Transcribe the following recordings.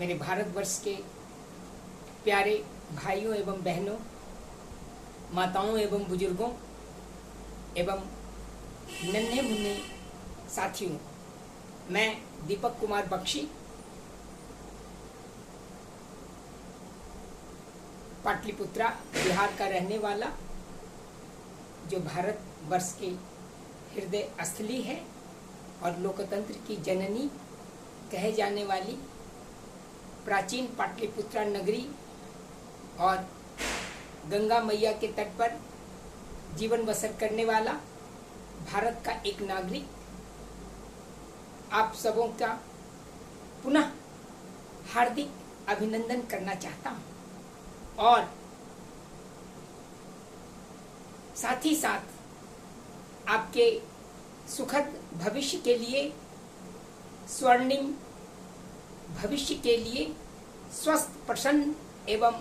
मेरे भारतवर्ष के प्यारे भाइयों एवं बहनों, माताओं एवं बुजुर्गों एवं नन्हे मुन्ने साथियों, मैं दीपक कुमार बख्शी पाटलिपुत्रा बिहार का रहने वाला, जो भारतवर्ष के हृदय स्थली है और लोकतंत्र की जननी कहे जाने वाली प्राचीन पाटलिपुत्रा नगरी और गंगा मैया के तट पर जीवन बसर करने वाला भारत का एक नागरिक, आप सबों का पुनः हार्दिक अभिनंदन करना चाहता हूं और साथ ही साथ आपके सुखद भविष्य के लिए, स्वर्णिम भविष्य के लिए, स्वस्थ, प्रसन्न एवं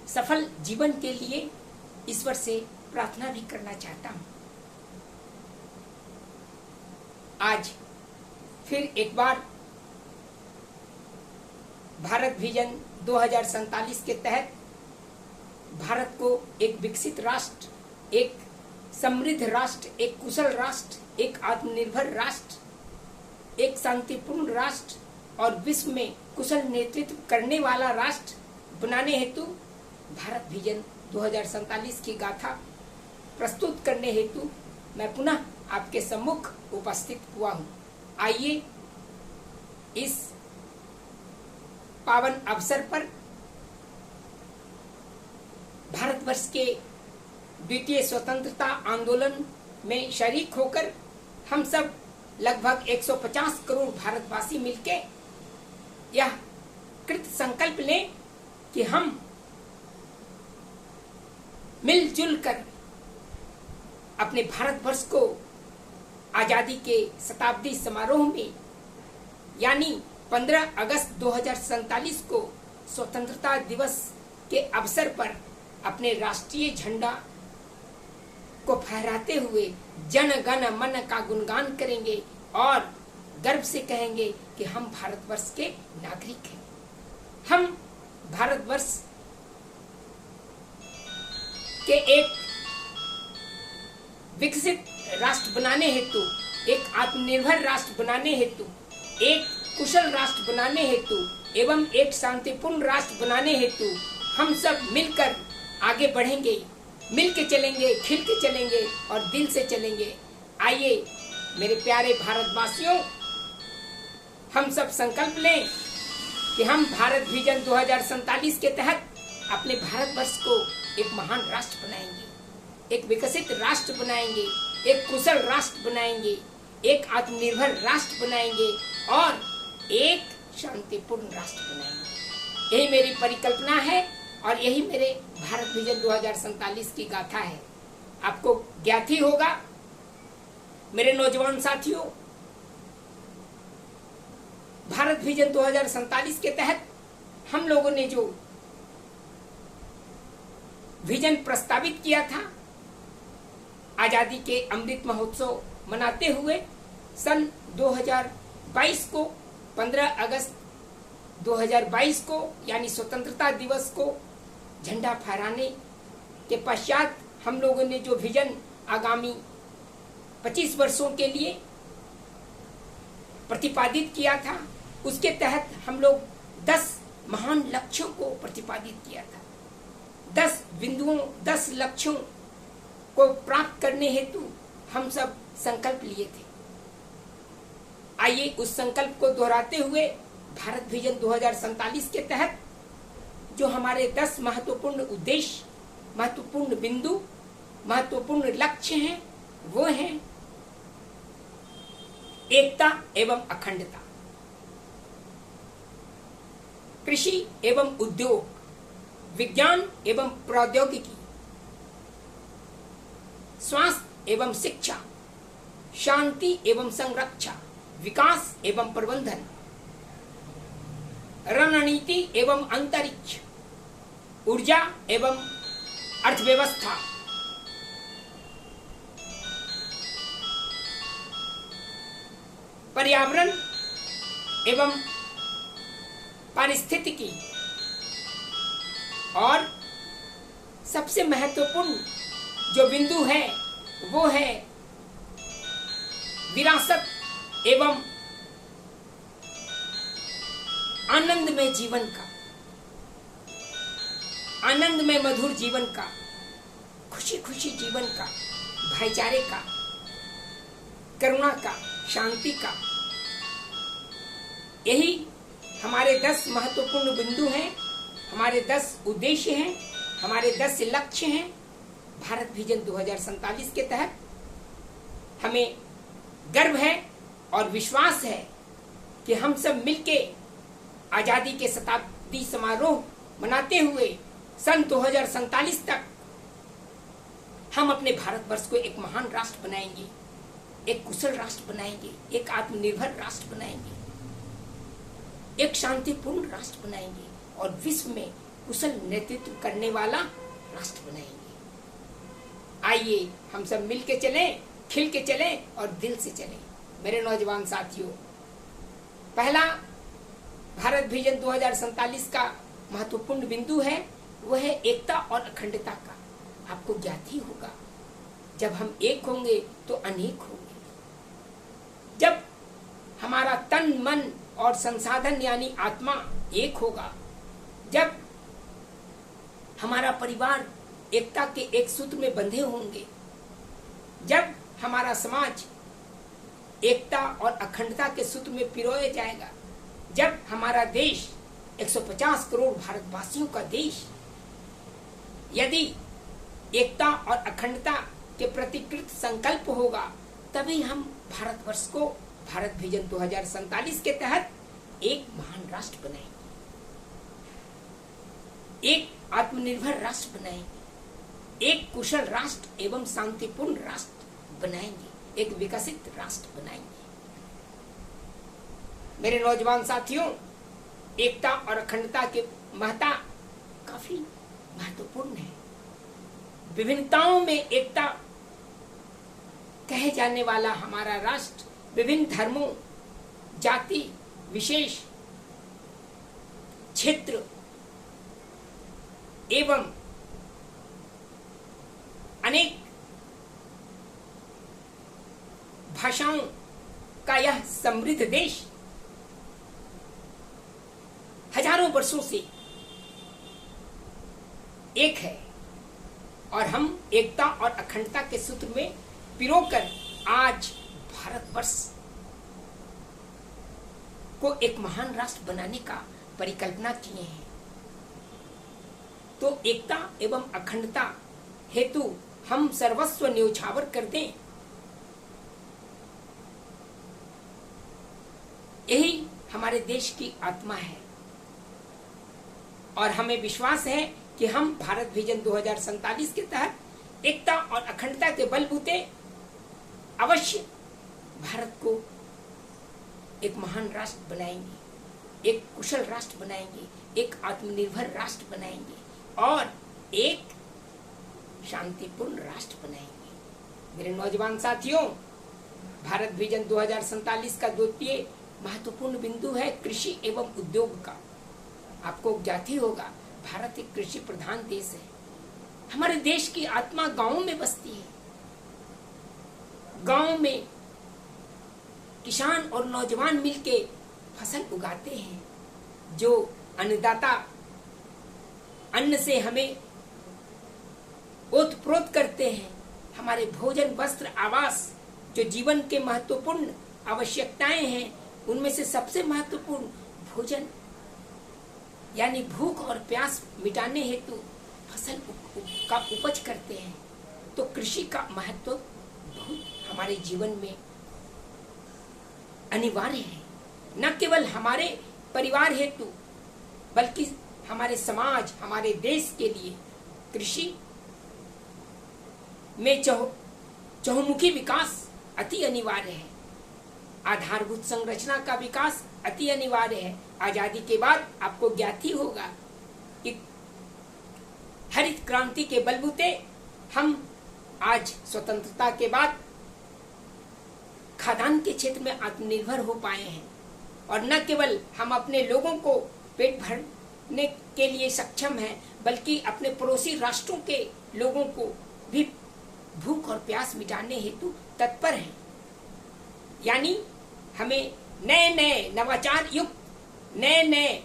सफल जीवन के लिए ईश्वर से प्रार्थना भी करना चाहता हूं। आज फिर एक बार भारत विजन 2047 के तहत भारत को एक विकसित राष्ट्र, एक समृद्ध राष्ट्र, एक कुशल राष्ट्र, एक आत्मनिर्भर राष्ट्र, एक शांतिपूर्ण राष्ट्र और विश्व में कुशल नेतृत्व करने वाला राष्ट्र बनाने हेतु भारत विजन 2047 की गाथा प्रस्तुत करने हेतु मैं पुनः आपके सम्मुख उपस्थित हुआ हूं। आइए इस पावन अवसर पर भारतवर्ष के द्वितीय स्वतंत्रता आंदोलन में शरीक होकर हम सब लगभग 150 करोड़ भारतवासी मिलके यह कृत संकल्प लें कि हम मिलजुल कर अपने भारतवर्ष को आजादी के शताब्दी समारोह में यानी 15 अगस्त 2047 को स्वतंत्रता दिवस के अवसर पर अपने राष्ट्रीय झंडा को फहराते हुए जन गण मन का गुणगान करेंगे और गर्व से कहेंगे कि हम भारतवर्ष के नागरिक हैं। हम भारतवर्ष के एक विकसित राष्ट्र बनाने हेतु, एक आत्मनिर्भर राष्ट्र बनाने हेतु, एक कुशल राष्ट्र बनाने हेतु एवं एक शांतिपूर्ण राष्ट्र बनाने हेतु हम सब मिलकर आगे बढ़ेंगे, मिल के चलेंगे, खिल के चलेंगे और दिल से चलेंगे। आइए मेरे प्यारे भारतवासियों, हम सब संकल्प लें कि हम भारत विजन 2047 के तहत अपने भारतवर्ष को एक महान राष्ट्र बनाएंगे, एक विकसित राष्ट्र बनाएंगे, एक कुशल राष्ट्र बनाएंगे, एक आत्मनिर्भर राष्ट्र बनाएंगे और एक शांतिपूर्ण राष्ट्र बनाएंगे। यही मेरी परिकल्पना है और यही मेरे भारत विजन 2047 की गाथा है। आपको ज्ञात ही होगा मेरे नौजवान साथियों, भारत विजन 2047 के तहत हम लोगों ने जो विजन प्रस्तावित किया था, आजादी के अमृत महोत्सव मनाते हुए सन 2022 को, 15 अगस्त 2022 को यानी स्वतंत्रता दिवस को झंडा फहराने के पश्चात हम लोगों ने जो विजन आगामी 25 वर्षों के लिए प्रतिपादित किया था, उसके तहत हम लोग 10 महान लक्ष्यों को प्रतिपादित किया था। 10 बिंदुओं, 10 लक्ष्यों को प्राप्त करने हेतु हम सब संकल्प लिए थे। आइए उस संकल्प को दोहराते हुए भारत विजन 2047 के तहत जो हमारे 10 महत्वपूर्ण उद्देश्य, महत्वपूर्ण बिंदु, महत्वपूर्ण लक्ष्य हैं, वो हैं एकता एवं अखंडता, कृषि एवं उद्योग, विज्ञान एवं प्रौद्योगिकी, स्वास्थ्य एवं शिक्षा, शांति एवं संरक्षा, विकास एवं प्रबंधन, रणनीति एवं अंतरिक्ष, ऊर्जा एवं अर्थव्यवस्था, पर्यावरण एवं पारिस्थितिकी और सबसे महत्वपूर्ण जो बिंदु है वो है विरासत एवं आनंदमय जीवन का, आनंदमय मधुर जीवन का, खुशी खुशी जीवन का, भाईचारे का, करुणा का, शांति का। यही हमारे 10 महत्वपूर्ण बिंदु हैं, हमारे 10 उद्देश्य हैं, हमारे 10 लक्ष्य हैं। भारत विजन 2047 के तहत हमें गर्व है और विश्वास है कि हम सब मिलके आजादी के शताब्दी समारोह मनाते हुए सन 2047 तक हम अपने भारतवर्ष को एक महान राष्ट्र बनाएंगे, एक कुशल राष्ट्र बनाएंगे, एक आत्मनिर्भर राष्ट्र बनाएंगे, एक शांतिपूर्ण राष्ट्र बनाएंगे और विश्व में कुशल नेतृत्व करने वाला राष्ट्र बनाएंगे। आइए हम सब मिल के चलें, खिल के चलें और दिल से चलें। मेरे नौजवान साथियों, पहला भारत विजन 2047 का महत्वपूर्ण बिंदु है वह है एकता और अखंडता का। आपको ज्ञात ही होगा, जब हम एक होंगे तो अनेक होंगे। जब हमारा तन मन और संसाधन यानी आत्मा एक होगा, जब हमारा परिवार एकता के एक सूत्र में बंधे होंगे, जब हमारा समाज एकता और अखंडता के सूत्र में पिरोया जाएगा, जब हमारा देश 150 करोड़ भारतवासियों का देश यदि एकता और अखंडता के प्रति कृत संकल्प होगा, तभी हम भारतवर्ष को भारत विजन 2047 के तहत एक महान राष्ट्र बनाएंगे, एक आत्मनिर्भर राष्ट्र बनाएंगे, एक कुशल राष्ट्र एवं शांतिपूर्ण राष्ट्र बनाएंगे, एक विकसित राष्ट्र बनाएंगे। मेरे नौजवान साथियों, एकता और अखंडता की महत्ता काफी महत्वपूर्ण है। विभिन्नताओं में एकता कहे जाने वाला हमारा राष्ट्र विभिन्न धर्मों, जाति, विशेष क्षेत्र एवं अनेक भाषाओं का यह समृद्ध देश हजारों वर्षों से एक है और हम एकता और अखंडता के सूत्र में पिरोकर आज भारतवर्ष को एक महान राष्ट्र बनाने का परिकल्पना किए हैं। तो एकता एवं अखंडता हेतु हम सर्वस्व न्योछावर कर दें, यही हमारे देश की आत्मा है और हमें विश्वास है कि हम भारत विजन 2047 के तहत एकता और अखंडता के बलबूते अवश्य भारत को एक महान राष्ट्र बनाएंगे, एक कुशल राष्ट्र बनाएंगे, एक आत्मनिर्भर राष्ट्र बनाएंगे और एक शांतिपूर्ण राष्ट्र बनाएंगे। मेरे नौजवान साथियों, भारत विजन 2047 का द्वितीय महत्वपूर्ण बिंदु है कृषि एवं उद्योग का। आपको ज्ञात ही होगा, भारत एक कृषि प्रधान देश है। हमारे देश की आत्मा गांवों में बसती है। गांव में किसान और नौजवान मिलके फसल उगाते हैं, जो अन्नदाता अन्न से हमें ओतप्रोत करते हैं। हमारे भोजन, वस्त्र, आवास जो जीवन के महत्वपूर्ण आवश्यकताएं हैं, उनमें से सबसे महत्वपूर्ण भोजन यानी भूख और प्यास मिटाने हेतु फसल का उपज करते हैं। तो कृषि का महत्व बहुत हमारे जीवन में अनिवार्य है, न केवल हमारे परिवार हेतु बल्कि हमारे समाज, हमारे देश के लिए कृषि में चहुमुखी विकास अति अनिवार्य है। आधारभूत संरचना का विकास अति अनिवार्य है। आजादी के बाद आपको ज्ञात ही होगा कि हरित क्रांति के बलबूते हम आज स्वतंत्रता के बाद खाद्यान्न के क्षेत्र में आत्मनिर्भर हो पाए हैं और न केवल हम अपने लोगों को पेट भरने के लिए सक्षम है, बल्कि अपने पड़ोसी राष्ट्रों के लोगों को भी भूख और प्यास मिटाने हेतु तत्पर हैं। यानी हमें नए नए नवाचार युक्त नए नए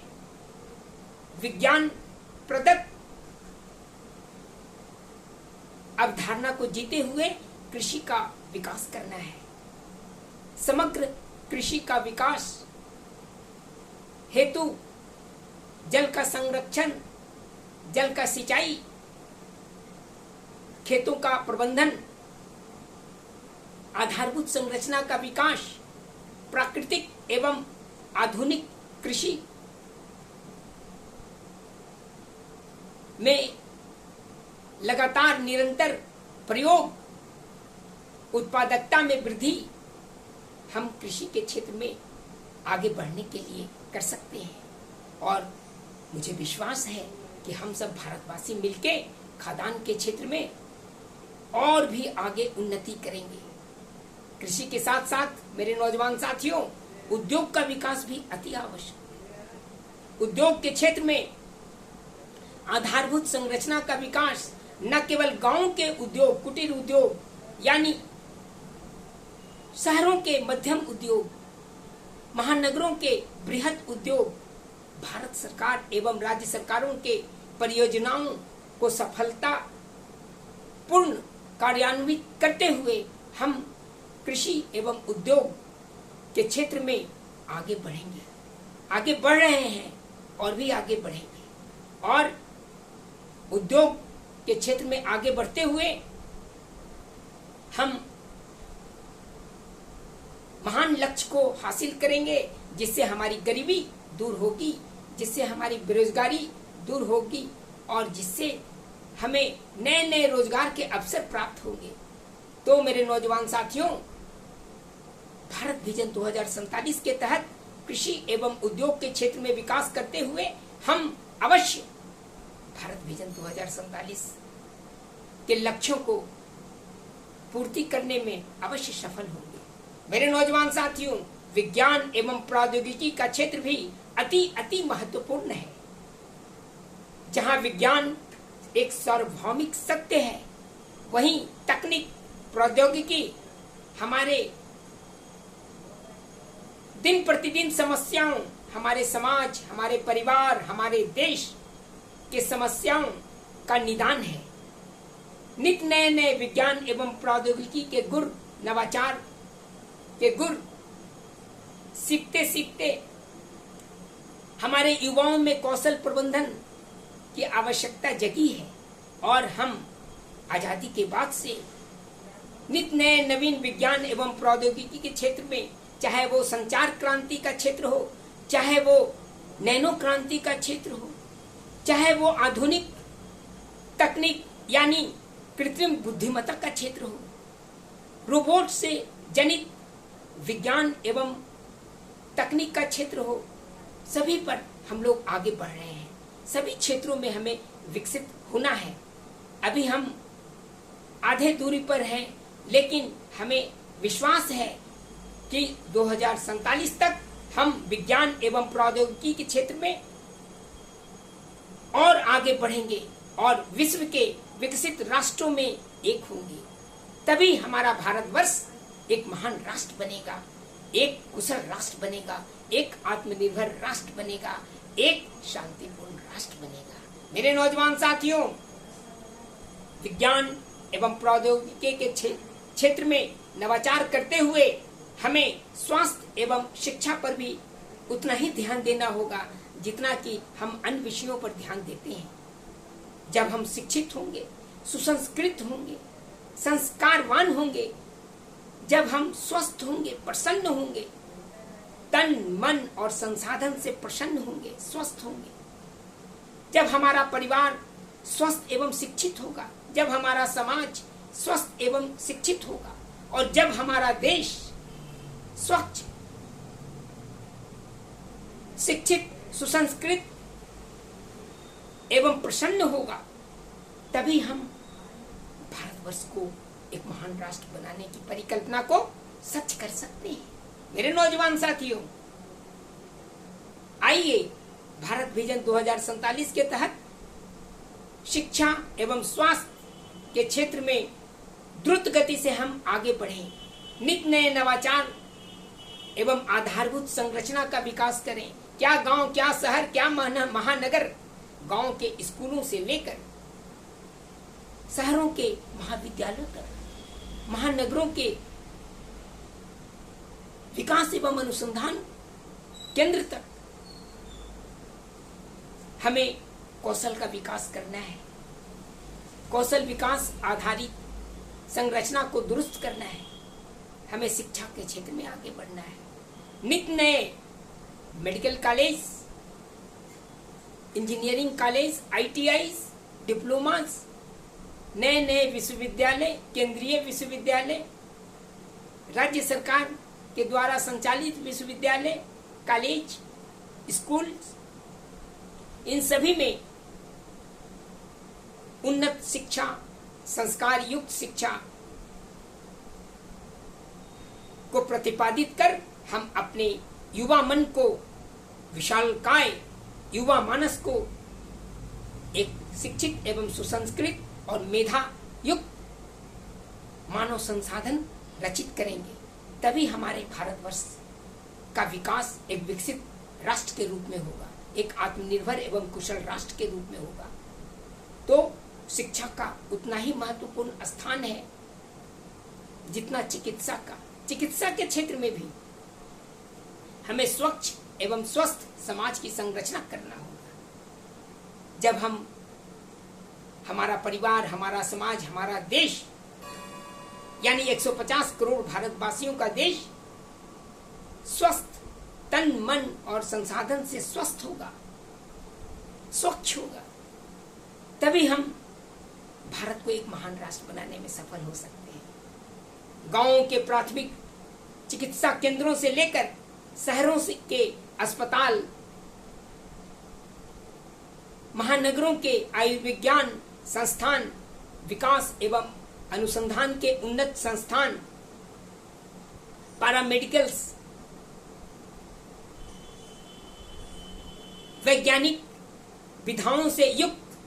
विज्ञान प्रदत्त अवधारणा को जीते हुए कृषि का विकास करना है। समग्र कृषि का विकास हेतु जल का संरक्षण, जल का सिंचाई, खेतों का प्रबंधन, आधारभूत संरचना का विकास, प्राकृतिक एवं आधुनिक कृषि में लगातार निरंतर प्रयोग, उत्पादकता में वृद्धि हम कृषि के क्षेत्र में आगे बढ़ने के लिए कर सकते हैं। और मुझे विश्वास है कि हम सब भारतवासी मिलके खाद्यान्न के क्षेत्र में और भी आगे उन्नति करेंगे। कृषि के साथ साथ मेरे नौजवान साथियों, उद्योग का विकास भी अति आवश्यक है। उद्योग के क्षेत्र में आधारभूत संरचना का विकास न केवल गांव के उद्योग, कुटीर उद्योग यानी शहरों के मध्यम उद्योग, महानगरों के बृहद उद्योग, भारत सरकार एवं राज्य सरकारों के परियोजनाओं को सफलता पूर्ण कार्यान्वित करते हुए हम कृषि एवं उद्योग के क्षेत्र में आगे बढ़ेंगे। आगे बढ़ रहे हैं और भी आगे बढ़ेंगे। और उद्योग के क्षेत्र में आगे बढ़ते हुए हम महान लक्ष्य को हासिल करेंगे, जिससे हमारी गरीबी दूर होगी, जिससे हमारी बेरोजगारी दूर होगी और जिससे हमें नए नए रोजगार के अवसर प्राप्त होंगे। तो मेरे नौजवान साथियों, भारत विजन 2047 के तहत कृषि एवं उद्योग के क्षेत्र में विकास करते हुए हम अवश्य भारत विजन 2047 के लक्ष्यों को पूर्ति करने में अवश्य सफल होंगे। मेरे नौजवान साथियों, विज्ञान एवं प्रौद्योगिकी का क्षेत्र भी अति महत्वपूर्ण है। जहां विज्ञान एक सार्वभौमिक सत्य है, वहीं तकनीक, प्रौद्योगिकी हमारे दिन प्रतिदिन समस्याओं, हमारे समाज, हमारे परिवार, हमारे देश के समस्याओं का निदान है। नित नए नए विज्ञान एवं प्रौद्योगिकी के गुर, नवाचार के गुर सीखते सीखते हमारे युवाओं में कौशल प्रबंधन की आवश्यकता जगी है। और हम आजादी के बाद से नित नए नवीन विज्ञान एवं प्रौद्योगिकी के क्षेत्र में, चाहे वो संचार क्रांति का क्षेत्र हो, चाहे वो नैनो क्रांति का क्षेत्र हो, चाहे वो आधुनिक तकनीक यानी कृत्रिम बुद्धिमत्ता का क्षेत्र हो, रोबोट से जनित विज्ञान एवं तकनीक का क्षेत्र हो, सभी पर हम लोग आगे बढ़ रहे हैं। सभी क्षेत्रों में हमें विकसित होना है। अभी हम आधे दूरी पर हैं, लेकिन हमें विश्वास है कि 2047 तक हम विज्ञान एवं प्रौद्योगिकी के क्षेत्र में और आगे बढ़ेंगे और विश्व के विकसित राष्ट्रों में एक होंगे। तभी हमारा भारतवर्ष एक महान राष्ट्र बनेगा, एक कुशल राष्ट्र बनेगा, एक आत्मनिर्भर राष्ट्र बनेगा, एक शांतिपूर्ण राष्ट्र बनेगा। मेरे नौजवान साथियों, विज्ञान एवं प्रौद्योगिकी के क्षेत्र में नवाचार करते हुए हमें स्वास्थ्य एवं शिक्षा पर भी उतना ही ध्यान देना होगा जितना कि हम अन्य विषयों पर ध्यान देते हैं। जब हम शिक्षित होंगे, सुसंस्कृत होंगे, संस्कारवान होंगे, जब हम स्वस्थ होंगे, प्रसन्न होंगे, तन मन और संसाधन से प्रसन्न होंगे, स्वस्थ होंगे, जब हमारा परिवार स्वस्थ एवं शिक्षित होगा, जब हमारा समाज स्वस्थ एवं शिक्षित होगा और जब हमारा देश स्वच्छ, शिक्षित, सुसंस्कृत एवं प्रसन्न होगा, तभी हम भारतवर्ष को एक महान राष्ट्र बनाने की परिकल्पना को सच कर सकते हैं। मेरे नौजवान साथियों, आइए भारत विजन 2047 के तहत शिक्षा एवं स्वास्थ्य के क्षेत्र में द्रुत गति से हम आगे बढ़ें, नित नए नवाचार एवं आधारभूत संरचना का विकास करें। क्या गांव, क्या शहर, क्या महानगर, गांव के स्कूलों से लेकर शहरों के महाविद्यालयों तक, महानगरों के विकास एवं अनुसंधान केंद्र तक हमें कौशल का विकास करना है। कौशल विकास आधारित संरचना को दुरुस्त करना है। हमें शिक्षा के क्षेत्र में आगे बढ़ना है। नित नए medical college, engineering college, ITI, diplomas, नए नए विश्वविद्यालय, केंद्रीय विश्वविद्यालय, राज्य सरकार के द्वारा संचालित विश्वविद्यालय, कॉलेज, स्कूल, इन सभी में उन्नत शिक्षा, संस्कार युक्त शिक्षा को प्रतिपादित कर हम अपने युवा मन को, विशालकाय युवा मानस को एक शिक्षित एवं सुसंस्कृत और मेधा युक्त मानव संसाधन रचित करेंगे। तभी हमारे भारतवर्ष का विकास एक विकसित राष्ट्र के रूप में होगा, एक आत्मनिर्भर एवं कुशल राष्ट्र के रूप में होगा। तो शिक्षा का उतना ही महत्वपूर्ण स्थान है जितना चिकित्सा का। चिकित्सा के क्षेत्र में भी हमें स्वच्छ एवं स्वस्थ समाज की संरचना करना होगा। जब हम, हमारा परिवार, हमारा समाज, हमारा देश यानी 150 करोड़ भारतवासियों का देश स्वस्थ तन, मन और संसाधन से स्वस्थ होगा, स्वच्छ होगा, तभी हम भारत को एक महान राष्ट्र बनाने में सफल हो सकते हैं। गांवों के प्राथमिक चिकित्सा केंद्रों से लेकर शहरों से के अस्पताल, महानगरों के आयुर्विज्ञान संस्थान, विकास एवं अनुसंधान के उन्नत संस्थान, पैरामेडिकल्स, वैज्ञानिक विधाओं से युक्त,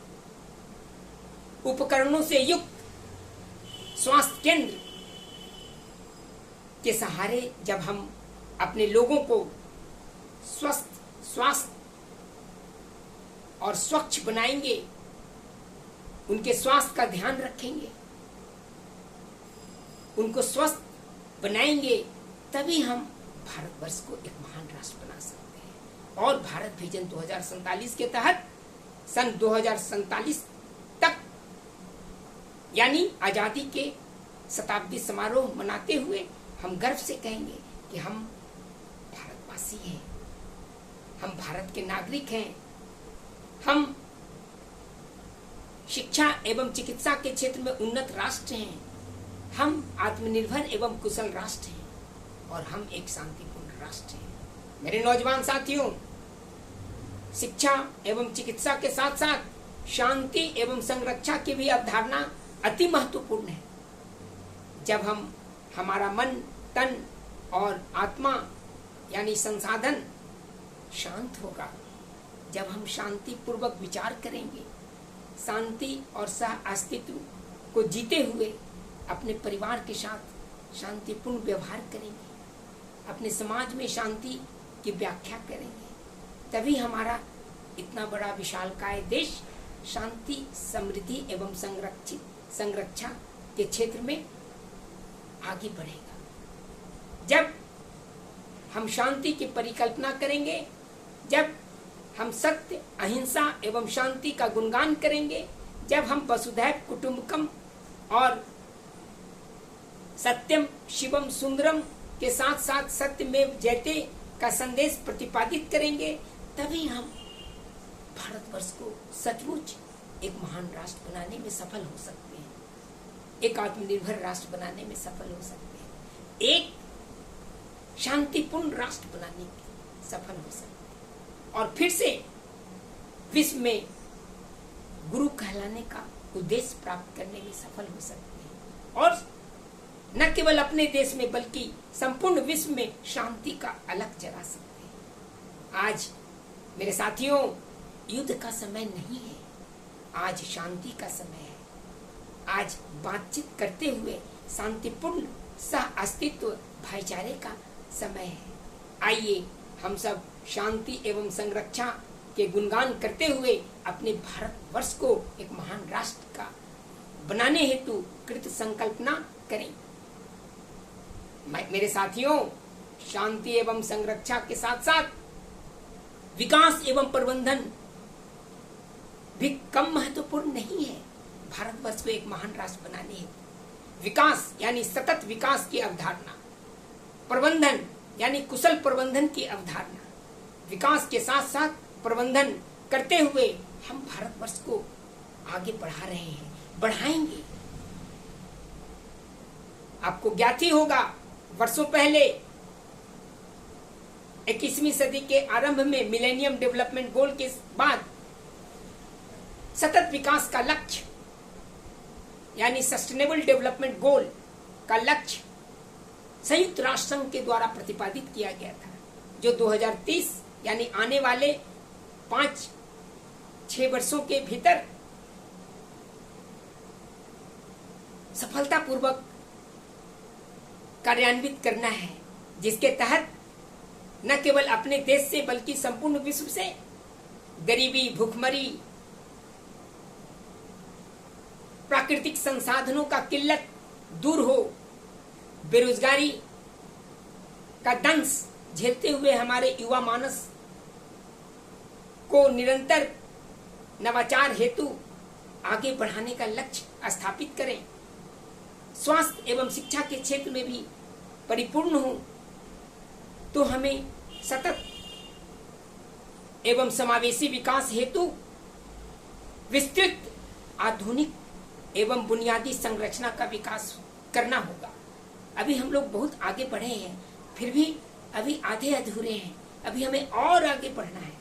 उपकरणों से युक्त स्वास्थ्य केंद्र के सहारे जब हम अपने लोगों को स्वस्थ, स्वास्थ्य और स्वच्छ बनाएंगे, उनके स्वास्थ्य का ध्यान रखेंगे, उनको स्वस्थ बनाएंगे, तभी हम भारतवर्ष को एक महान राष्ट्र बना सकते हैं। और भारत विजन 2047 के तहत सन 2047 तक यानी आजादी के शताब्दी समारोह मनाते हुए हम गर्व से कहेंगे कि हम भारतवासी हैं, हम भारत के नागरिक हैं, हम शिक्षा एवं चिकित्सा के क्षेत्र में उन्नत राष्ट्र हैं, हम आत्मनिर्भर एवं कुशल राष्ट्र हैं और हम एक शांतिपूर्ण राष्ट्र हैं। मेरे नौजवान साथियों, शिक्षा एवं चिकित्सा के साथ साथ शांति एवं संरक्षा की भी अवधारणा अति महत्वपूर्ण है। जब हम, हमारा मन, तन और आत्मा यानी संसाधन शांत होगा, जब हम शांति पूर्वक विचार करेंगे, शांति और सह अस्तित्व को जीते हुए अपने परिवार के साथ शांतिपूर्ण व्यवहार करेंगे, अपने समाज में शांति की व्याख्या करेंगे, तभी हमारा इतना बड़ा विशालकाय देश शांति, समृद्धि एवं संरक्षा के क्षेत्र में आगे बढ़ेगा। जब हम शांति की परिकल्पना करेंगे, जब हम सत्य, अहिंसा एवं शांति का गुणगान करेंगे, जब हम वसुधैव कुटुंबकम और सत्यम शिवम सुंदरम के साथ साथ सत्यमेव जयते का संदेश प्रतिपादित करेंगे, तभी हम भारतवर्ष को सचमुच एक महान राष्ट्र बनाने में सफल हो सकते हैं, एक आत्मनिर्भर राष्ट्र बनाने में सफल हो सकते हैं, एक शांतिपूर्ण राष्ट्र बनाने में सफल हो सकते हैं और फिर से विश्व में गुरु कहलाने का उद्देश्य प्राप्त करने में सफल हो सकते हैं और न केवल अपने देश में बल्कि संपूर्ण विश्व में शांति का अलग जगा सकते हैं। आज मेरे साथियों, युद्ध का समय नहीं है, आज शांति का समय है। आज बातचीत करते हुए शांतिपूर्ण सह अस्तित्व भाईचारे का समय है। आइए हम सब शांति एवं संरक्षा के गुणगान करते हुए अपने भारतवर्ष को एक महान राष्ट्र का बनाने हेतु कृत संकल्पना करें। मेरे साथियों, शांति एवं संरक्षा के साथ साथ विकास एवं प्रबंधन भी कम महत्वपूर्ण नहीं है। भारतवर्ष को एक महान राष्ट्र बनाने हेतु विकास यानी सतत विकास की अवधारणा, प्रबंधन यानी कुशल प्रबंधन की अवधारणा, विकास के साथ साथ प्रबंधन करते हुए हम भारतवर्ष को आगे बढ़ा रहे हैं, बढ़ाएंगे। आपको ज्ञात ही होगा, वर्षों पहले 21वीं सदी के आरंभ में मिलेनियम डेवलपमेंट गोल के बाद सतत विकास का लक्ष्य यानी सस्टेनेबल डेवलपमेंट गोल का लक्ष्य संयुक्त राष्ट्र संघ के द्वारा प्रतिपादित किया गया था, जो 2030 यानी आने वाले 5-6 वर्षों के भीतर सफलतापूर्वक कार्यान्वित करना है, जिसके तहत न केवल अपने देश से बल्कि संपूर्ण विश्व से गरीबी, भूखमरी, प्राकृतिक संसाधनों का किल्लत दूर हो, बेरोजगारी का दंश झेलते हुए हमारे युवा मानस को निरंतर नवाचार हेतु आगे बढ़ाने का लक्ष्य स्थापित करें, स्वास्थ्य एवं शिक्षा के क्षेत्र में भी परिपूर्ण हो, तो हमें सतत एवं समावेशी विकास हेतु विस्तृत, आधुनिक एवं बुनियादी संरचना का विकास करना होगा। अभी हम लोग बहुत आगे बढ़े हैं, फिर भी अभी आधे अधूरे हैं। अभी हमें और आगे बढ़ना है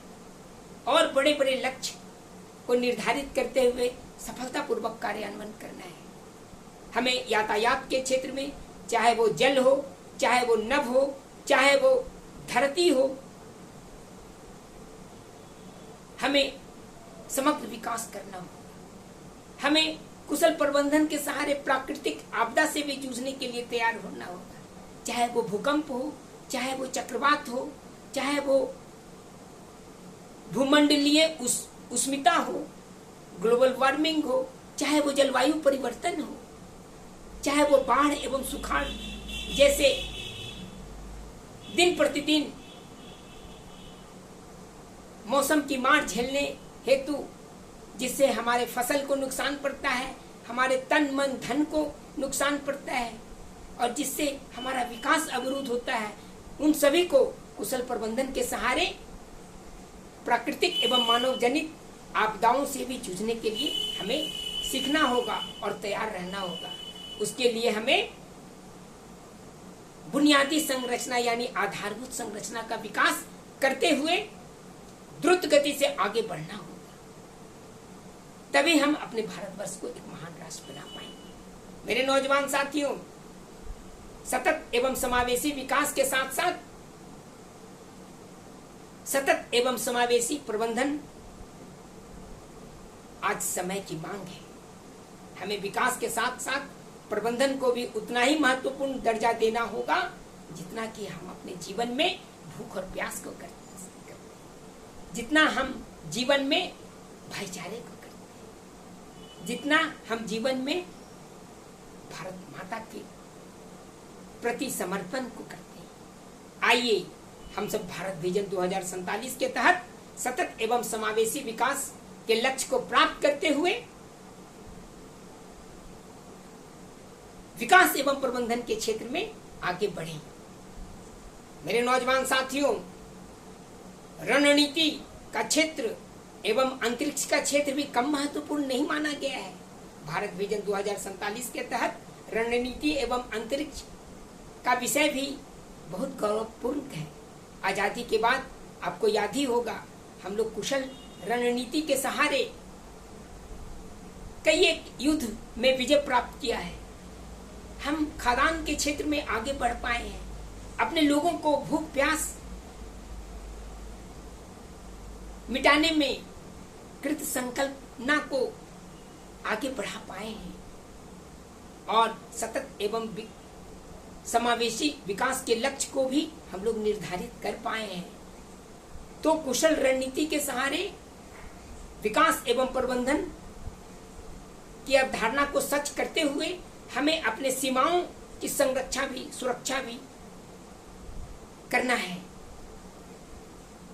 और बड़े बड़े लक्ष्य को निर्धारित करते हुए सफलतापूर्वक कार्यान्वयन करना है। हमें यातायात के क्षेत्र में, चाहे वो जल हो, चाहे वो नभ हो, चाहे वो धरती हो, हमें समग्र विकास करना होगा। हमें कुशल प्रबंधन के सहारे प्राकृतिक आपदा से भी जूझने के लिए तैयार होना होगा, चाहे वो भूकंप हो, चाहे वो चक्रवात हो, चाहे वो भूमंडलीय उष्णता हो, ग्लोबल वार्मिंग हो, चाहे वो जलवायु परिवर्तन हो, चाहे वो बाढ़ एवं सुखाड़ जैसे दिन प्रतिदिन मौसम की मार झेलने हेतु जिससे हमारे फसल को नुकसान पड़ता है, हमारे तन मन धन को नुकसान पड़ता है और जिससे हमारा विकास अवरुद्ध होता है, उन सभी को कुशल प्रबंधन के सहारे प्राकृतिक एवं मानव जनित आपदाओं से भी जूझने के लिए हमें सीखना होगा और तैयार रहना होगा। उसके लिए हमें बुनियादी संरचना यानी आधारभूत संरचना का विकास करते हुए द्रुत गति से आगे बढ़ना होगा, तभी हम अपने भारतवर्ष को एक महान राष्ट्र बना पाएंगे। मेरे नौजवान साथियों, सतत एवं समावेशी विकास के साथ साथ सतत एवं समावेशी प्रबंधन आज समय की मांग है। हमें विकास के साथ साथ प्रबंधन को भी उतना ही महत्वपूर्ण दर्जा देना होगा जितना कि हम अपने जीवन में भूख और प्यास को करते हैं, जितना हम जीवन में भाईचारे को करते हैं, जितना हम जीवन में भारत माता के प्रति समर्पण को करते हैं। आइए हम सब भारत विजन 2047 के तहत सतत एवं समावेशी विकास के लक्ष्य को प्राप्त करते हुए विकास एवं प्रबंधन के क्षेत्र में आगे बढ़ें। मेरे नौजवान साथियों, रणनीति का क्षेत्र एवं अंतरिक्ष का क्षेत्र भी कम महत्वपूर्ण नहीं माना गया है। भारत विजन 2047 के तहत रणनीति एवं अंतरिक्ष का विषय भी बहुत गौरवपूर्ण है। आजादी के बाद आपको याद ही होगा, हम लोग कुशल रणनीति के सहारे कई एक युद्ध में विजय प्राप्त किया है। हम खाद्यान्न के क्षेत्र में आगे बढ़ पाए हैं, अपने लोगों को भूख प्यास मिटाने में कृत संकल्पना को आगे बढ़ा पाए हैं और सतत एवं समावेशी विकास के लक्ष्य को भी हम लोग निर्धारित कर पाए हैं। तो कुशल रणनीति के सहारे विकास एवं प्रबंधन की अवधारणा को सच करते हुए हमें अपने सीमाओं की सुरक्षा भी करना है,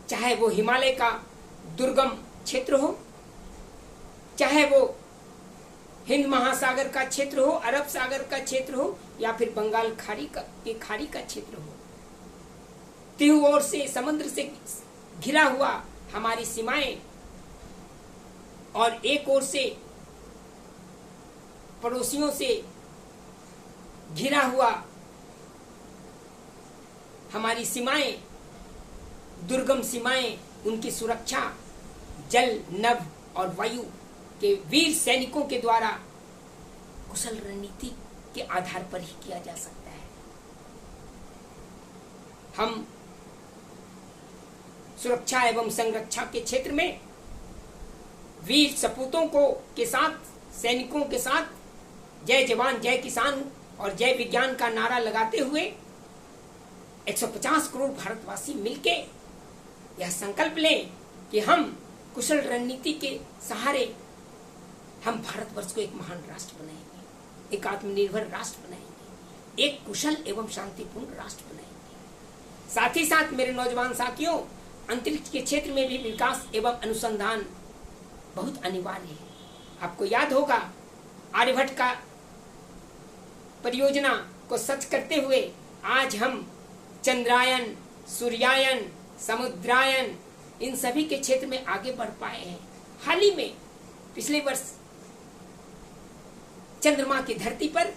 चाहे वो हिमालय का दुर्गम क्षेत्र हो, चाहे वो हिंद महासागर का क्षेत्र हो, अरब सागर का क्षेत्र हो, या फिर बंगाल खाड़ी का क्षेत्र हो। तीन ओर से समुद्र से घिरा हुआ हमारी सीमाएं और एक ओर से पड़ोसियों से घिरा हुआ हमारी सीमाएं, दुर्गम सीमाएं, उनकी सुरक्षा जल, नभ और वायु के वीर सैनिकों के द्वारा कुशल रणनीति के आधार पर ही किया जा सकता है। हम सुरक्षा एवं संरक्षा के क्षेत्र में वीर सपूतों को के साथ, सैनिकों के साथ जय जवान जय किसान और जय विज्ञान का नारा लगाते हुए 150 करोड़ भारतवासी मिलके यह संकल्प लें कि हम कुशल रणनीति के सहारे हम भारतवर्ष को एक महान राष्ट्र बनाएंगे, एक आत्मनिर्भर राष्ट्र बनाएंगे, एक कुशल एवं शांतिपूर्ण राष्ट्र बनाएंगे। साथ ही साथ मेरे नौजवान साथियों, अंतरिक्ष के क्षेत्र में भी विकास एवं अनुसंधान बहुत अनिवार्य है। आपको याद होगा आर्यभट्ट का परियोजना को सच करते हुए आज हम चंद्रायन, सूर्यायन, समुद्रायन, इन सभी के क्षेत्र में आगे बढ़ पाए हैं। हाल ही में पिछले वर्ष चंद्रमा की धरती पर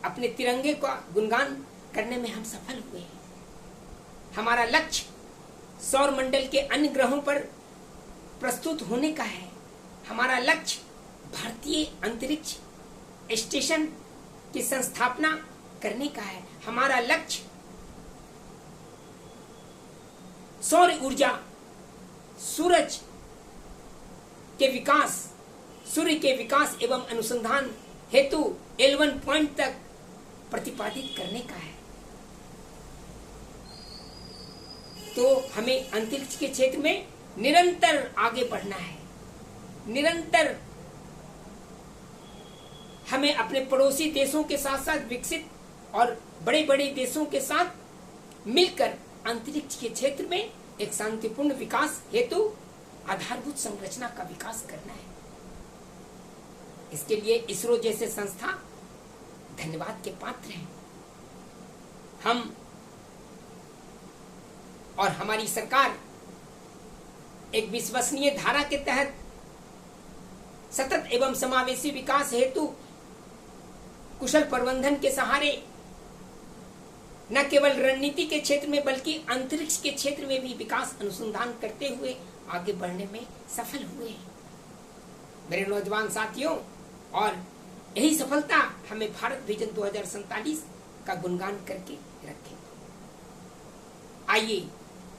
अपने तिरंगे का गुणगान करने में हम सफल हुए हैं। हमारा लक्ष्य सौर मंडल के अन्य ग्रहों पर प्रस्तुत होने का है। हमारा लक्ष्य भारतीय अंतरिक्ष स्टेशन की संस्थापना करने का है। हमारा लक्ष्य सौर ऊर्जा, सूरज के विकास, सूर्य के विकास एवं अनुसंधान हेतु L1 पॉइंट तक प्रतिपादित करने का है। तो हमें अंतरिक्ष के क्षेत्र में निरंतर आगे बढ़ना है। निरंतर हमें अपने पड़ोसी देशों के साथ साथ विकसित और बड़े बड़े देशों के साथ मिलकर अंतरिक्ष के क्षेत्र में एक शांतिपूर्ण विकास हेतु आधारभूत संरचना का विकास करना है। इसके लिए इसरो जैसे संस्था धन्यवाद के पात्र हैं। हम और हमारी सरकार एक विश्वसनीय धारा के तहत सतत एवं समावेशी विकास हेतु कुशल प्रबंधन के सहारे न केवल रणनीति के क्षेत्र में बल्कि अंतरिक्ष के क्षेत्र में भी विकास अनुसंधान करते हुए आगे बढ़ने में सफल हुए हैं मेरे नौजवान साथियों। और यही सफलता हमें भारत विजन 2047 का गुणगान करके रखें। आइए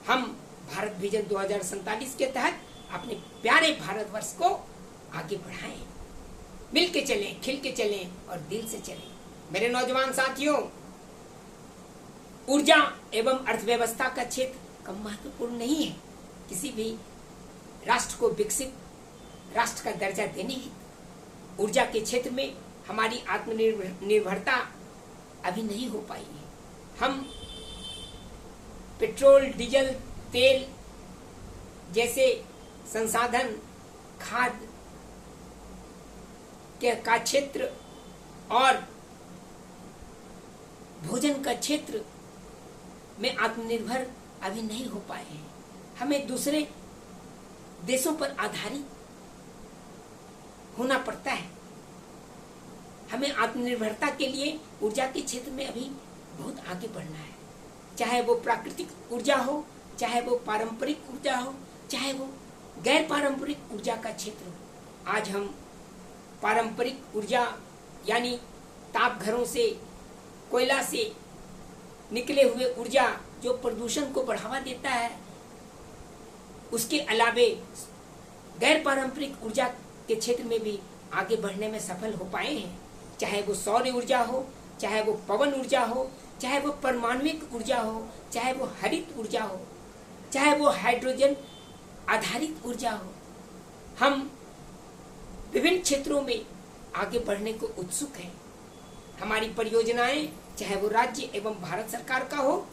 हम भारत विजन 2047 के तहत अपने प्यारे भारतवर्ष को आगे बढ़ाएं, मिल के चलें, खिल के चलें और दिल से चलें। मेरे नौजवान साथियों, ऊर्जा एवं अर्थव्यवस्था का क्षेत्र कम महत्वपूर्ण नहीं है। किसी भी राष्ट्र को विकसित राष्ट्र का दर्जा देने ही ऊर्जा के क्षेत्र में हमारी आत्मनिर्भरता अभी नहीं हो पाई है। हम पेट्रोल, डीजल, तेल जैसे संसाधन, खाद्य का क्षेत्र और भोजन का क्षेत्र में आत्मनिर्भर अभी नहीं हो पाए हैं। हमें दूसरे देशों पर आधारित होना पड़ता है। हमें आत्मनिर्भरता के लिए ऊर्जा के क्षेत्र में अभी बहुत आगे बढ़ना है। चाहे वो प्राकृतिक ऊर्जा हो, चाहे वो पारंपरिक ऊर्जा हो, चाहे वो गैर पारंपरिक ऊर्जा का क्षेत्र हो। आज हम पारंपरिक ऊर्जा यानी ताप घरों से, कोयला से निकले हुए ऊर्जा जो प्रदूषण को बढ़ावा देता है, उसके अलावे गैर पारंपरिक ऊर्जा के क्षेत्र में भी आगे बढ़ने में सफल हो पाए हैं। चाहे वो सौर ऊर्जा हो, चाहे वो पवन ऊर्जा हो, चाहे वो परमाणुविक ऊर्जा हो, चाहे वो हरित ऊर्जा हो, चाहे वो हाइड्रोजन आधारित ऊर्जा हो, हम विभिन्न क्षेत्रों में आगे बढ़ने को उत्सुक हैं। हमारी परियोजनाएं चाहे वो राज्य एवं भारत सरकार का हो,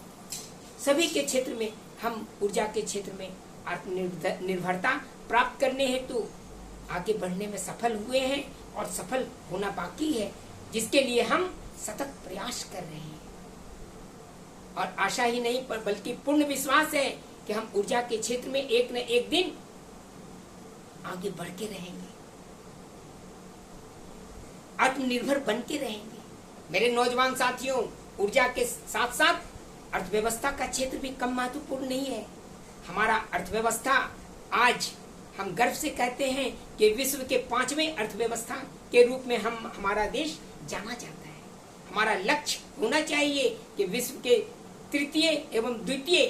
सभी के क्षेत्र में हम ऊर्जा के क्षेत्र में आत्मनिर्भरता प्राप्त करने हेतु आगे बढ़ने में सफल हुए हैं और सफल होना बाकी है, जिसके लिए हम सतत प्रयास कर रहे हैं। और आशा ही नहीं पर बल्कि पूर्ण विश्वास है कि हम ऊर्जा के क्षेत्र में एक न एक दिन आगे बढ़ के रहेंगे, आत्मनिर्भर बन के रहेंगे। मेरे नौजवान साथियों, ऊर्जा के साथ साथ अर्थव्यवस्था का क्षेत्र भी कम महत्वपूर्ण नहीं है। हमारा अर्थव्यवस्था आज हम गर्व से कहते हैं कि विश्व के 5वें अर्थव्यवस्था के रूप में हमारा देश जाना जाता है। हमारा लक्ष्य होना चाहिए कि विश्व के तृतीय एवं द्वितीय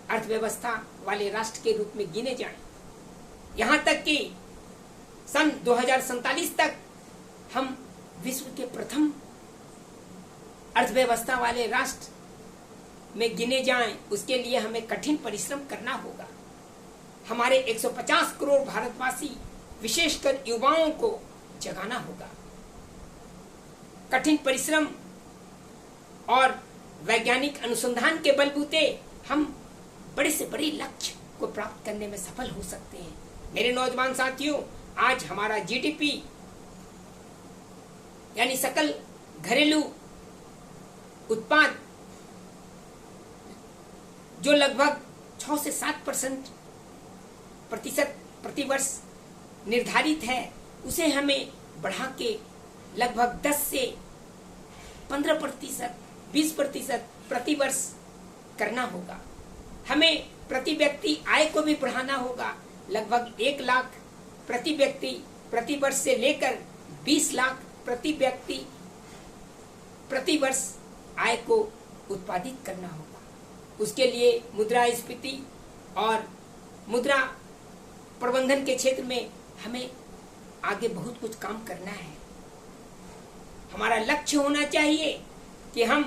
अर्थव्यवस्था वाले राष्ट्र के रूप में गिने जाएं। यहाँ तक कि सन 2047 तक हम विश्व के प्रथम अर्थव्यवस्था वाले राष्ट्र में गिने जाएं। उसके लिए हमें कठिन परिश्रम करना होगा। हमारे 150 करोड़ भारतवासी, विशेषकर युवाओं को जगाना होगा। कठिन परिश्रम और वैज्ञानिक अनुसंधान के बलबूते हम बड़े से बड़े लक्ष्य को प्राप्त करने में सफल हो सकते हैं। मेरे नौजवान साथियों, आज हमारा जीडीपी यानी सकल घरेलू उत्पाद जो लगभग 6 से 7% प्रतिवर्ष निर्धारित है, उसे हमें बढ़ा के लगभग 10 से 15%, 20% प्रतिवर्ष करना होगा। हमें प्रति व्यक्ति आय को भी बढ़ाना होगा। लगभग 1 लाख प्रति व्यक्ति प्रतिवर्ष से लेकर 20 लाख प्रति व्यक्ति प्रतिवर्ष आय को उत्पादित करना होगा। उसके लिए मुद्रास्फीति और मुद्रा प्रबंधन के क्षेत्र में हमें आगे बहुत कुछ काम करना है। हमारा लक्ष्य होना चाहिए कि हम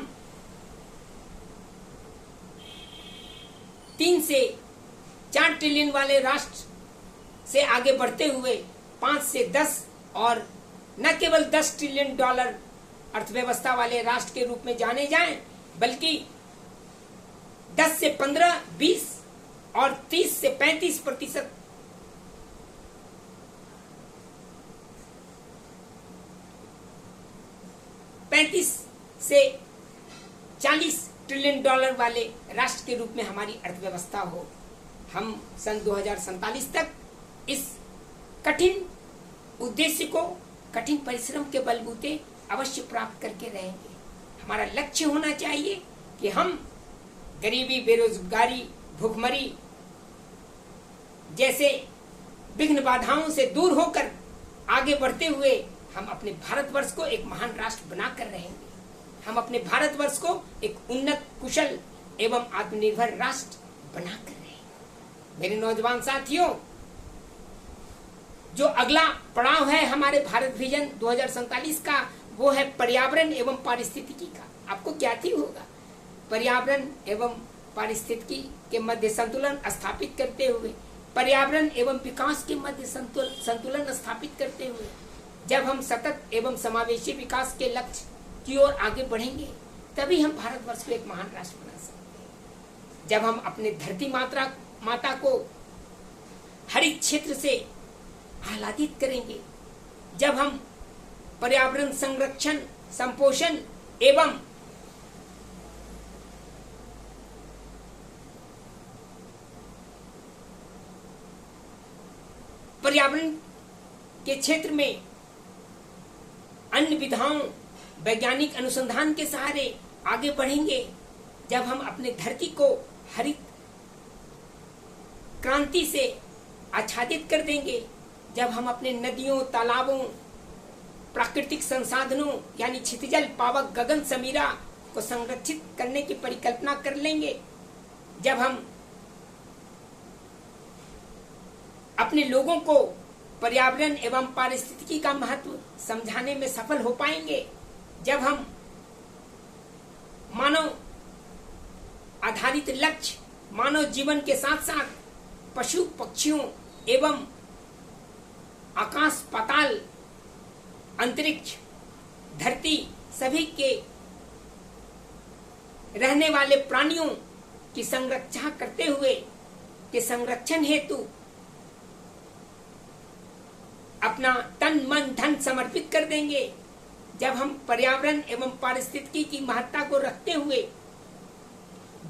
3 से 4 ट्रिलियन वाले राष्ट्र से आगे बढ़ते हुए 5 से 10 और न केवल $10 ट्रिलियन अर्थव्यवस्था वाले राष्ट्र के रूप में जाने जाएं, बल्कि 10 से 15, 20 और 30 से 35% से 40 ट्रिलियन डॉलर वाले राष्ट्र के रूप में हमारी अर्थव्यवस्था हो। हम सन 2047 तक इस कठिन उद्देश्य को कठिन परिश्रम के बलबूते अवश्य प्राप्त करके रहेंगे। हमारा लक्ष्य होना चाहिए कि हम गरीबी, बेरोजगारी, भूखमरी जैसे विघ्न बाधाओं से दूर होकर आगे बढ़ते हुए हम अपने भारतवर्ष को एक महान राष्ट्र बनाकर रहेंगे। हम अपने भारतवर्ष को एक उन्नत, कुशल एवं आत्मनिर्भर राष्ट्र बनाकर रहेंगे। मेरे नौजवान साथियों, जो अगला पड़ाव है हमारे भारत विजन 2047 का, वो है पर्यावरण एवं पारिस्थितिकी का। आपको क्या थी होगा? पर्यावरण एवं पारिस्थितिकी के मध्य संतुलन स्थापित करते हुए, पर्यावरण एवं विकास के मध्य संतुलन स्थापित करते हुए जब हम सतत एवं समावेशी विकास के लक्ष्य की ओर आगे बढ़ेंगे, तभी हम भारतवर्ष को एक महान राष्ट्र बना सकते हैं। जब हम अपने धरती माता को हरित क्षेत्र से आह्लादित करेंगे, जब हम पर्यावरण संरक्षण, संपोषण एवं पर्यावरण के क्षेत्र में अन्य विधाओं, वैज्ञानिक अनुसंधान के सहारे आगे बढ़ेंगे, जब हम अपने धरती को हरित क्रांति से आच्छादित कर देंगे, जब हम अपने नदियों, तालाबों, प्राकृतिक संसाधनों यानी क्षितिजल, पावक, गगन, समीरा को संरक्षित करने की परिकल्पना कर लेंगे, जब हम अपने लोगों को पर्यावरण एवं पारिस्थितिकी का महत्व समझाने में सफल हो पाएंगे जब हम मानव आधारित लक्ष्य, मानव जीवन के साथ साथ पशु पक्षियों एवं आकाश पाताल अंतरिक्ष धरती सभी के रहने वाले प्राणियों की संरक्षा करते हुए के संरक्षण हेतु अपना तन मन धन समर्पित कर देंगे। जब हम पर्यावरण एवं पारिस्थितिकी की महत्ता को रखते हुए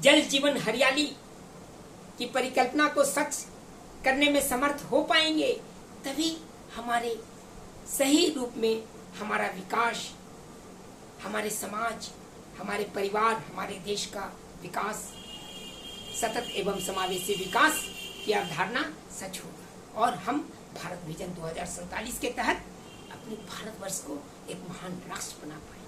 जल जीवन हरियाली की परिकल्पना को सच करने में समर्थ हो पाएंगे, तभी हमारे सही रूप में हमारा विकास, हमारे समाज, हमारे परिवार, हमारे देश का विकास, सतत एवं समावेशी विकास की अवधारणा सच होगा और हम भारत विजन 2047 के तहत अपने भारतवर्ष को एक महान राष्ट्र बना पाए।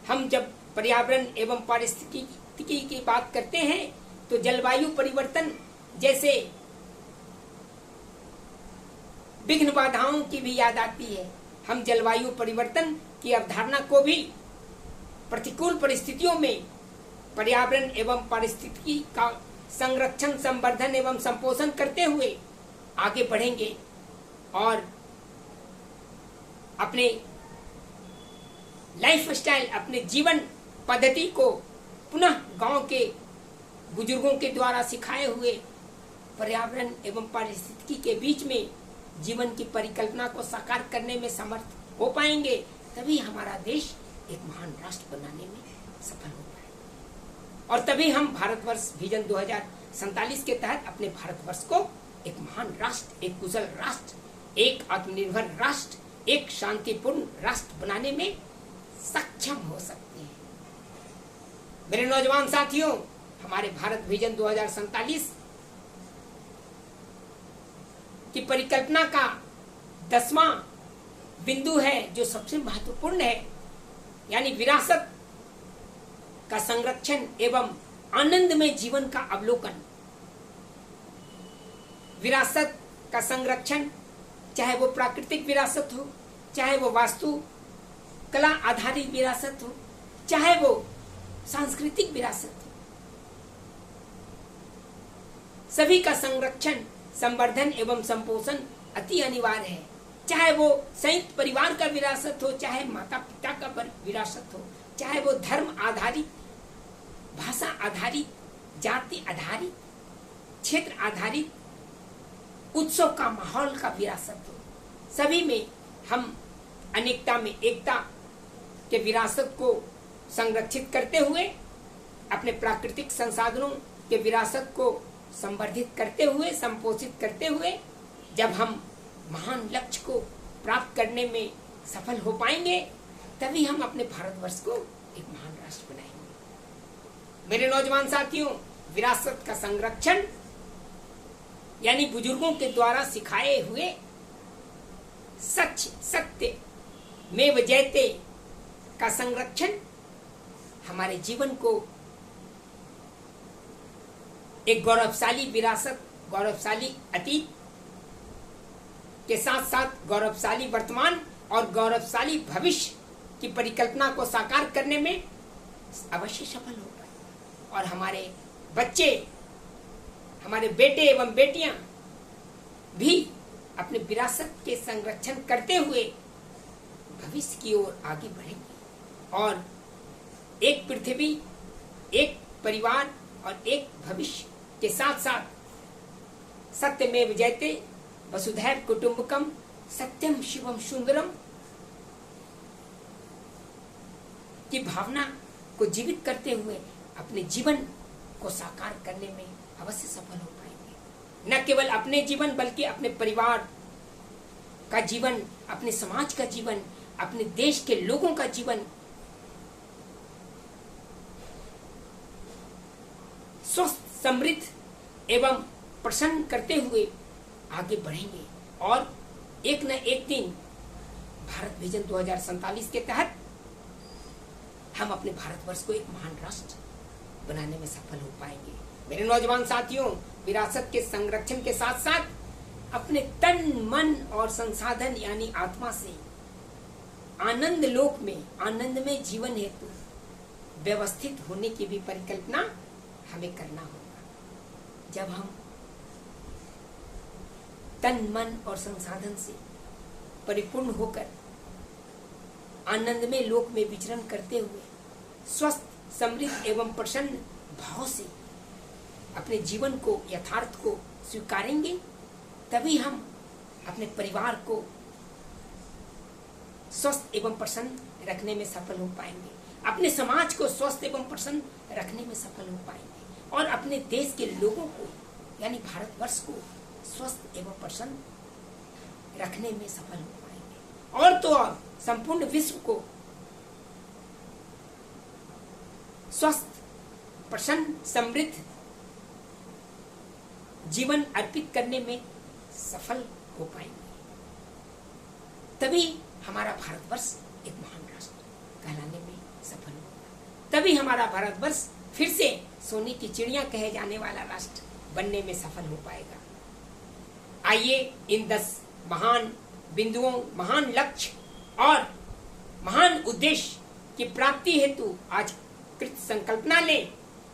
हम जब पर्यावरण एवं पारिस्थितिकी की बात करते हैं तो जलवायु परिवर्तन जैसे विघ्न बाधाओं की भी याद आती है। हम जलवायु परिवर्तन की अवधारणा को भी प्रतिकूल परिस्थितियों में पर्यावरण एवं पारिस्थितिकी का संरक्षण, संवर्धन एवं संपोषण करते हुए आगे बढ़ेंगे और अपने लाइफ स्टाइल, अपने जीवन पद्धति को पुनः गांव के बुजुर्गों के द्वारा सिखाए हुए पर्यावरण एवं पारिस्थितिकी के बीच में जीवन की परिकल्पना को साकार करने में समर्थ हो पाएंगे, तभी हमारा देश एक महान राष्ट्र बनाने में सफल हो पाएगा और तभी हम भारतवर्ष विजन 2047 के तहत अपने भारतवर्ष को एक महान राष्ट्र, एक कुशल राष्ट्र, एक आत्मनिर्भर राष्ट्र, एक शांतिपूर्ण राष्ट्र बनाने में सक्षम हो सकते हैं। मेरे नौजवान साथियों, हमारे भारत विजन 2047 की परिकल्पना का 10वां बिंदु है जो सबसे महत्वपूर्ण है, यानी विरासत का संरक्षण एवं आनंदमय जीवन का अवलोकन। विरासत का संरक्षण, चाहे वो प्राकृतिक विरासत हो, चाहे वो वास्तु कला आधारित विरासत हो, चाहे वो सांस्कृतिक विरासत हो, सभी का संरक्षण, संवर्धन एवं संपोषण अति अनिवार्य है। चाहे वो संयुक्त परिवार का विरासत हो, चाहे माता पिता का विरासत हो, चाहे वो धर्म आधारित, भाषा आधारित, जाति आधारित, क्षेत्र आधारित उत्सव का माहौल का विरासत हो, सभी में हम अनेकता में एकता के विरासत को संरक्षित करते हुए अपने प्राकृतिक संसाधनों के विरासत को संवर्धित करते हुए, संपोषित करते हुए जब हम महान लक्ष्य को प्राप्त करने में सफल हो पाएंगे, तभी हम अपने भारतवर्ष को एक महान राष्ट्र बनाएंगे। मेरे नौजवान साथियों, विरासत का संरक्षण यानी बुजुर्गों के द्वारा सिखाए हुए सच, सत्य मेव जयते का संरक्षण हमारे जीवन को एक गौरवशाली विरासत, गौरवशाली अतीत के साथ साथ गौरवशाली वर्तमान और गौरवशाली भविष्य की परिकल्पना को साकार करने में अवश्य सफल हो पाए और हमारे बच्चे, हमारे बेटे एवं बेटियां भी अपने विरासत के संरक्षण करते हुए भविष्य की ओर आगे बढ़ेंगे और एक पृथ्वी, एक परिवार और एक भविष्य के साथ साथ सत्यमेव जयते वसुधैव कुटुंबकम सत्यम शिवम सुंदरम की भावना को जीवित करते हुए अपने जीवन को साकार करने में अवश्य सफल हो पाएंगे। न केवल अपने जीवन बल्कि अपने परिवार का जीवन, अपने समाज का जीवन, अपने देश के लोगों का जीवन स्वस्थ, समृद्ध एवं प्रसन्न करते हुए आगे बढ़ेंगे और एक न एक दिन भारत विजन 2047 के तहत हम अपने भारतवर्ष को एक महान राष्ट्र बनाने में सफल हो पाएंगे। मेरे नौजवान साथियों, विरासत के संरक्षण के साथ साथ अपने तन मन और संसाधन यानी आत्मा से आनंद लोक में आनंदमय जीवन हेतु व्यवस्थित होने की भी परिकल्पना हमें करना होगा। जब हम तन मन और संसाधन से परिपूर्ण होकर आनंदमय लोक में विचरण करते हुए स्वस्थ समृद्ध एवं प्रसन्न भाव से अपने जीवन को यथार्थ को स्वीकारेंगे, तभी हम अपने परिवार को स्वस्थ एवं प्रसन्न रखने में सफल हो पाएंगे, अपने समाज को स्वस्थ एवं प्रसन्न रखने में सफल हो पाएंगे और अपने देश के लोगों को यानी भारतवर्ष को स्वस्थ एवं प्रसन्न रखने में सफल हो पाएंगे। और तो और संपूर्ण विश्व को स्वस्थ प्रसन्न समृद्ध जीवन अर्पित करने में सफल हो पाएंगे। तभी हमारा भारतवर्ष एक महान राष्ट्र कहलाने में सफल होगा। तभी हमारा भारतवर्ष फिर से सोने की चिड़िया कहे जाने वाला राष्ट्र बनने में सफल हो पाएगा। आइए इन 10 महान बिंदुओं, महान लक्ष्य और महान उद्देश्य की प्राप्ति हेतु आज कृत संकल्पना लें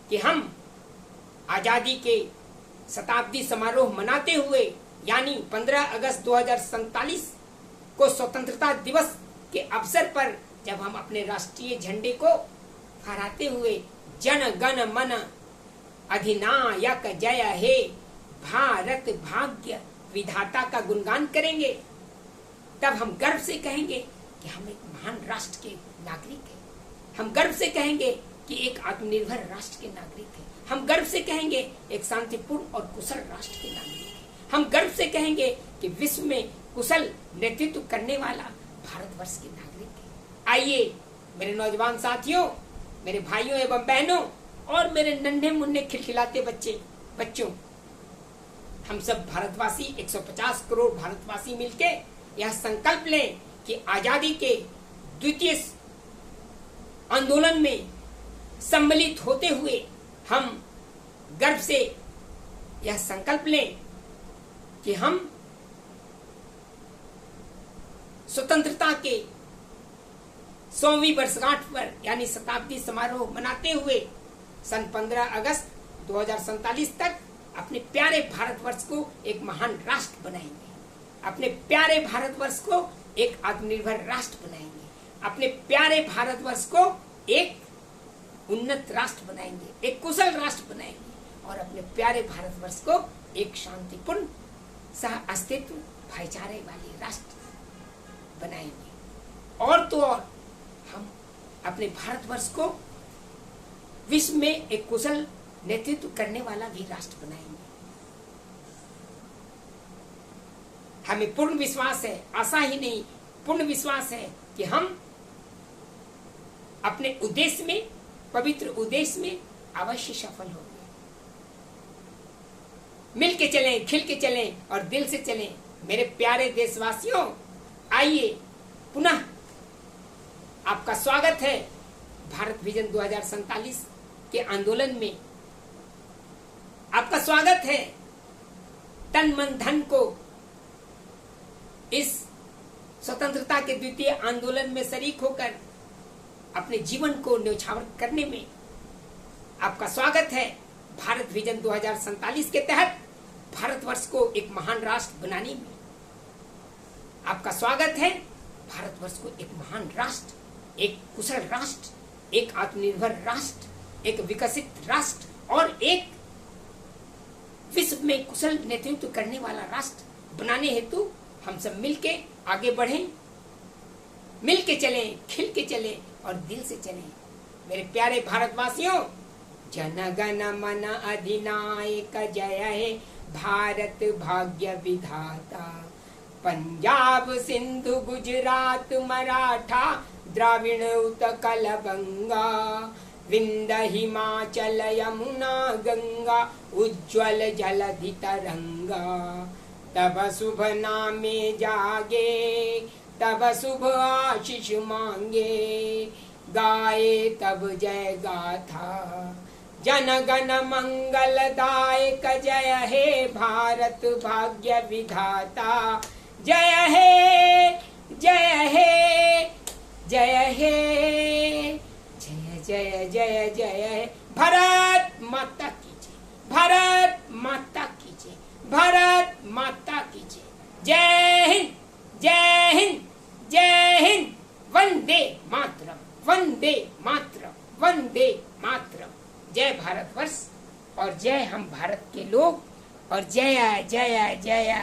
कि हम आजादी के शताब्दी समारोह मनाते हुए यानी 15 अगस्त 2047 को स्वतंत्रता दिवस के अवसर पर जब हम अपने राष्ट्रीय झंडे को फहराते हुए जन गण मन अधिनायक जय हे भारत भाग्य विधाता का गुणगान करेंगे, तब हम गर्व से कहेंगे कि हम एक महान राष्ट्र के नागरिक हैं। हम गर्व से कहेंगे कि एक आत्मनिर्भर राष्ट्र के नागरिक हैं। हम गर्व से कहेंगे एक शांतिपूर्ण और कुशल राष्ट्र के नागरिक हैं। हम गर्व से कहेंगे कि विश्व में कुशल नेतृत्व करने वाला भारतवर्ष के नागरिक है। आइए मेरे नौजवान साथियों, मेरे भाइयों एवं बहनों और मेरे नन्हे मुन्ने खिलखिलाते बच्चों, हम सब भारतवासी 150 करोड़ भारतवासी मिलके यह संकल्प लें कि आजादी के द्वितीय आंदोलन में सम्मिलित होते हुए हम गर्व से यह संकल्प लें कि हम स्वतंत्रता के 100वीं वर्षगांठ पर यानी शताब्दी समारोह मनाते हुए सन 15 अगस्त 2047 तक अपने प्यारे भारतवर्ष को एक महान राष्ट्र बनाएंगे, अपने प्यारे भारतवर्ष को एक आत्मनिर्भर राष्ट्र बनाएंगे, अपने प्यारे भारतवर्ष को एक उन्नत राष्ट्र बनाएंगे, एक कुशल राष्ट्र बनाएंगे और अपने प्यारे भारतवर्ष को एक शांतिपूर्ण सह अस्तित्व भाईचारे वाली राष्ट्र बनाएंगे। और तो और हम अपने भारतवर्ष को विश्व में एक कुशल नेतृत्व करने वाला भी राष्ट्र बनाएंगे। हमें पूर्ण विश्वास है, आशा ही नहीं पूर्ण विश्वास है कि हम अपने उद्देश्य में, पवित्र उद्देश्य में अवश्य सफल होंगे। मिल के चलें, खिल के चलें और दिल से चलें। मेरे प्यारे देशवासियों, आइए पुनः आपका स्वागत है भारत विजन 2047 के आंदोलन में। आपका स्वागत है तन मन धन को इस स्वतंत्रता के द्वितीय आंदोलन में शरीक होकर अपने जीवन को न्यौछावर करने में। आपका स्वागत है भारत विजन 2047 के तहत भारतवर्ष को एक महान राष्ट्र बनाने में। आपका स्वागत है भारतवर्ष को एक महान राष्ट्र, एक कुशल राष्ट्र, एक आत्मनिर्भर राष्ट्र, एक विकसित राष्ट्र और एक विश्व में कुशल नेतृत्व करने वाला राष्ट्र बनाने हेतु हम सब मिलके आगे बढ़ें, मिल के चलें, खिल के चलें और दिल से चलें। मेरे प्यारे भारतवासियों, जन गण मन अधिनायक जय हे भारत भाग्य विधाता। पंजाब सिंधु गुजरात मराठा द्राविड़ उत्कल बंगा, विंध्य हिमाचल यमुना गंगा, उज्ज्वल जलधि तरंगा। तब शुभ नामे जागे, तब शुभ आशीष मांगे, गाए तब जय गाथा, जन गण मंगलदायक जय हे भारत भाग्य विधाता। जय हे जय हे जय हे जय जय जय जय। भारत माता की जय, भारत माता की जय, भारत माता की जय। जय हिंद जय हिंद जय हिंद। वंदे मातरम वंदे मातरम वंदे मातरम। जय भारतवर्ष और जय हम भारत के लोग और जय जय जय।